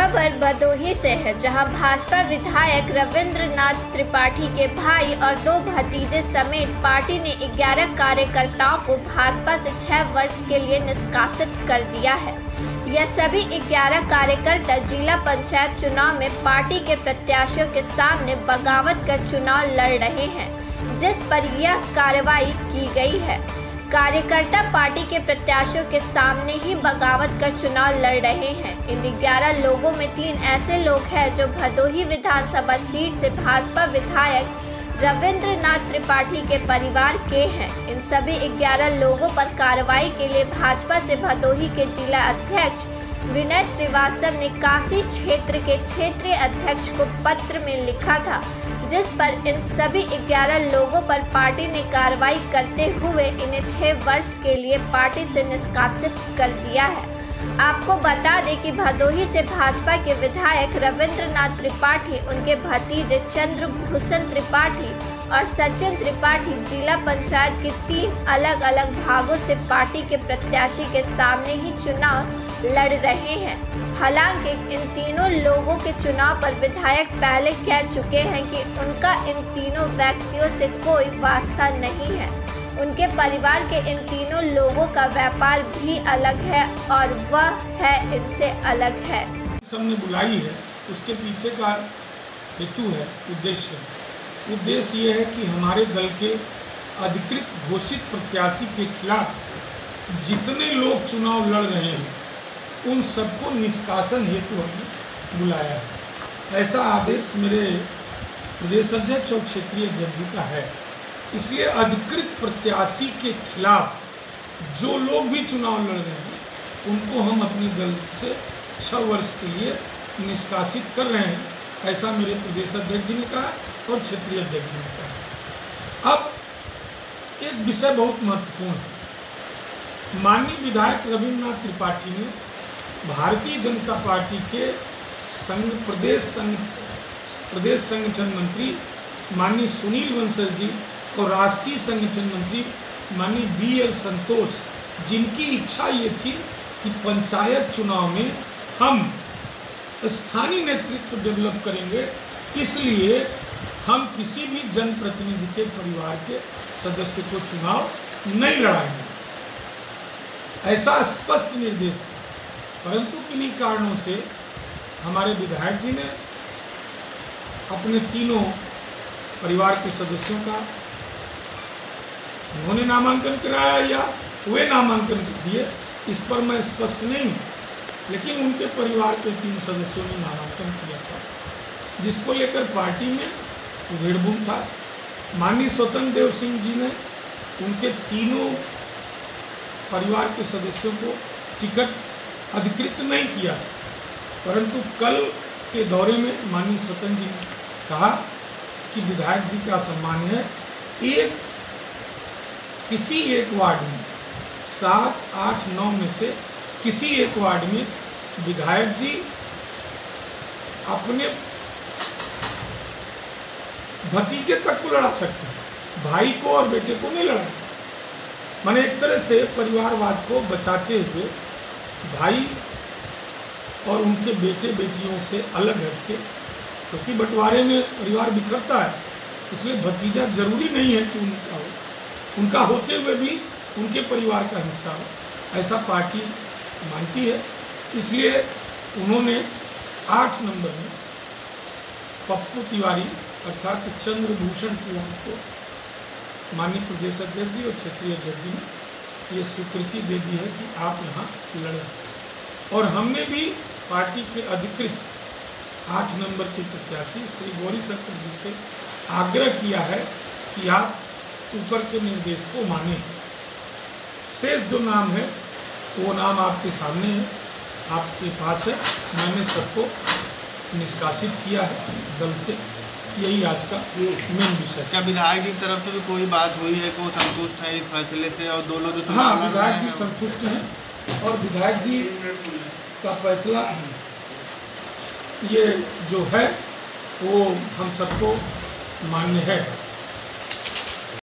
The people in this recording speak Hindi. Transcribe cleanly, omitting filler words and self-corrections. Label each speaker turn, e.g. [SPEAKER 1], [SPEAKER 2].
[SPEAKER 1] खबर भदोही से है, जहां भाजपा विधायक रविंद्रनाथ त्रिपाठी के भाई और 2 भतीजे समेत पार्टी ने 11 कार्यकर्ताओं को भाजपा से 6 वर्ष के लिए निष्कासित कर दिया है। यह सभी 11 कार्यकर्ता जिला पंचायत चुनाव में पार्टी के प्रत्याशियों के सामने बगावत कर चुनाव लड़ रहे हैं, जिस पर यह कार्रवाई की गई है। कार्यकर्ता पार्टी के प्रत्याशियों के सामने ही बगावत कर चुनाव लड़ रहे हैं। इन 11 लोगों में 3 ऐसे लोग हैं जो भदोही विधानसभा सीट से भाजपा विधायक रविंद्रनाथ त्रिपाठी के परिवार के हैं। इन सभी 11 लोगों पर कार्रवाई के लिए भाजपा से भदोही के जिला अध्यक्ष विनय श्रीवास्तव ने काशी क्षेत्र के क्षेत्रीय अध्यक्ष को पत्र में लिखा था, जिस पर इन सभी 11 लोगों पर पार्टी ने कार्रवाई करते हुए इन्हें 6 वर्ष के लिए पार्टी से निष्कासित कर दिया है। आपको बता दें कि भदोही से भाजपा के विधायक रविंद्रनाथ त्रिपाठी, उनके भतीजे चंद्रभूषण त्रिपाठी और सचिन त्रिपाठी जिला पंचायत के 3 अलग अलग भागों से पार्टी के प्रत्याशी के सामने ही चुनाव लड़ रहे हैं। हालांकि इन तीनों लोगों के चुनाव पर विधायक पहले कह चुके हैं कि उनका इन तीनों व्यक्तियों से कोई वास्ता नहीं है। उनके परिवार के इन तीनों लोगों का व्यापार भी अलग है और वह है इनसे अलग है।
[SPEAKER 2] सबने बुलाई है, उसके पीछे का हेतु है, उद्देश्य ये है कि हमारे दल के अधिकृत घोषित प्रत्याशी के खिलाफ जितने लोग चुनाव लड़ रहे हैं उन सबको निष्कासन हेतु हमने बुलाया है। ऐसा आदेश मेरे प्रदेश अध्यक्ष और क्षेत्रीय अध्यक्ष जी का है। इसलिए अधिकृत प्रत्याशी के खिलाफ जो लोग भी चुनाव लड़ रहे हैं उनको हम अपने दल से 6 वर्ष के लिए निष्कासित कर रहे हैं, ऐसा मेरे प्रदेश अध्यक्ष जी ने कहा और क्षेत्रीय अध्यक्ष जी ने कहा। अब एक विषय बहुत महत्वपूर्ण है। माननीय विधायक रविंद्रनाथ त्रिपाठी ने भारतीय जनता पार्टी के प्रदेश संगठन मंत्री माननीय सुनील बंसल जी और राष्ट्रीय संगठन मंत्री माननीय BL संतोष, जिनकी इच्छा ये थी कि पंचायत चुनाव में हम स्थानीय नेतृत्व डेवलप करेंगे, इसलिए हम किसी भी जनप्रतिनिधि के परिवार के सदस्य को चुनाव नहीं लड़ाएंगे, ऐसा स्पष्ट निर्देश था। परंतु किन्हीं कारणों से हमारे विधायक जी ने अपने तीनों परिवार के सदस्यों का उन्होंने नामांकन कराया या वे नामांकन कर दिए, इस पर मैं स्पष्ट नहीं, लेकिन उनके परिवार के 3 सदस्यों ने नामांकन किया था, जिसको लेकर पार्टी में उधेड़बुन था। माननीय स्वतंत्र देव सिंह जी ने उनके तीनों परिवार के सदस्यों को टिकट अधिकृत नहीं किया था, परंतु कल के दौरे में माननीय स्वतंत्र जी ने कहा कि विधायक जी का सम्मान है, किसी एक वार्ड में 7, 8, 9 में से किसी एक वार्ड में विधायक जी अपने भतीजे तक को लड़ा सकते हैं, भाई को और बेटे को नहीं लड़ा। मैंने एक तरह से परिवारवाद को बचाते हुए भाई और उनके बेटे बेटियों से अलग हटके, क्योंकि बंटवारे में परिवार बिखरता है, इसलिए भतीजा जरूरी नहीं है कि उनका हो, उनका होते हुए भी उनके परिवार का हिस्सा हो, ऐसा पार्टी मानती है। इसलिए उन्होंने 8 नंबर में पप्पू तिवारी अर्थात चंद्रभूषण कुमार को माननीय प्रदेश अध्यक्ष जी और क्षेत्रीय अध्यक्ष जी ने ये स्वीकृति दे दी है कि आप यहाँ लड़ें। और हमने भी पार्टी के अधिकृत 8 नंबर के प्रत्याशी श्री गौरी शंकर जी से आग्रह किया है कि आप ऊपर के निर्देश को मानें। शेष जो नाम है वो नाम आपके सामने है, आपके पास है। मैंने सबको निष्कासित किया है दल से, यही आज का मेन विषय।
[SPEAKER 3] क्या विधायक जी की तरफ से भी कोई बात हुई है कि वो संतुष्ट है इस फैसले से और 2 लोग?
[SPEAKER 2] हाँ, विधायक जी संतुष्ट हैं और विधायक जी का फैसला ये जो है वो हम सबको मान्य है।